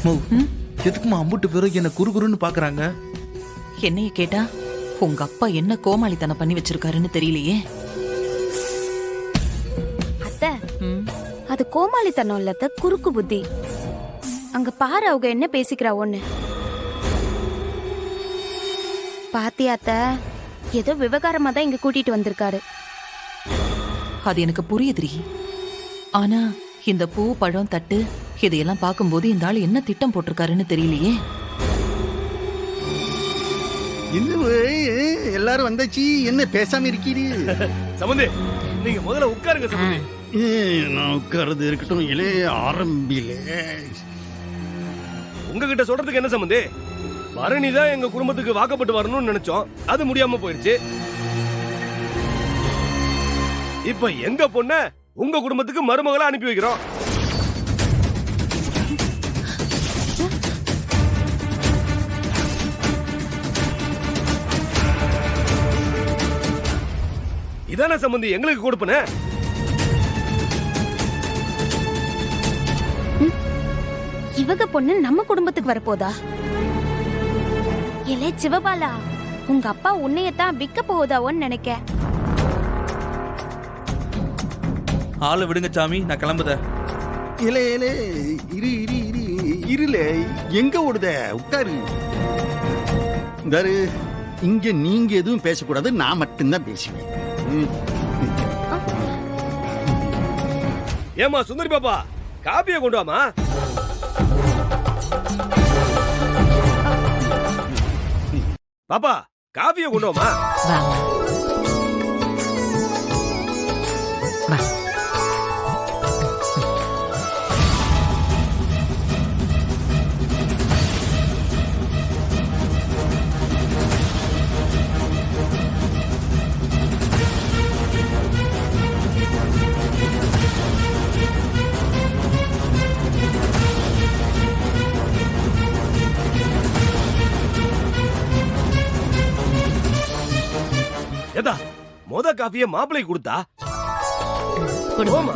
எதுக்குமா அம்புட்டு பேரும் என்ன குறுகுறுன்னு பாக்குறாங்க? என்னைய கேட்டா உங்க அப்பா என்ன கோமாளித்தனம் பண்ணி வச்சிருக்காருன்னு தெரியலையே. அத்தை, அது கோமாளித்தனம் இல்ல, குறுக்கு புத்தி. அங்க பாரு அவங்க என்ன பேசிக்கிறா ஒண்ணு. பாத்தியாத்த, ஏதோ விவகாரமா தான் இங்க கூட்டிட்டு வந்திருக்காரு. அது எனக்கு புரியுதுரி. ஆனா இந்த பூ பழம் தட்டு இதையெல்லாம் பார்க்கும்போது இந்த ஆள் என்ன திட்டம் போட்டிருக்காருன்னு தெரியலையே. எல்லாரும் வந்தாச்சு, என்ன பேசாம இருக்கீரு? சம்பந்தி, நீங்க முதல்ல உட்காருங்க சம்பந்தி. நான் உட்கார்றது இருக்கட்டும். இலே ஆரம்பியில உங்ககிட்ட சொல்றதுக்கு என்ன சம்பந்தி? பரணி தான் எங்க குடும்பத்துக்கு வாக்கப்பட்டு வரணும்னு நினைச்சோம், அது முடியாம போயிருச்சு. இப்ப எங்க பொண்ண உங்க குடும்பத்துக்கு மருமகளா அனுப்பி வைக்கிறோம். இதான சம்பந்தி எங்களுக்கு கொடுப்பன. இவங்க பொண்ணு நம்ம குடும்பத்துக்கு வரப்போதா? இலே சிவபாலா, உங்க அப்பா உன்னையத்தான் விற்க போகுதாவோன்னு நினைக்க. ஆளை விடுங்க சாமி, நான் கிளம்புத. இலே இலே இரு இரு இரு இருல, எங்க ஓடுத? உட்காரு. இங்க நீங்க எதுவும் பேசக்கூடாது, நான் மட்டும்தான் பேசுவேன். ஏமா சுந்தரி பாப்பா, காப்பிய கொண்டு வாமா. பாப்பா, காப்பிய கொண்டு வாமா. ஏதா மொத காப்பிய மாப்பிளை கொடுத்தா போமா.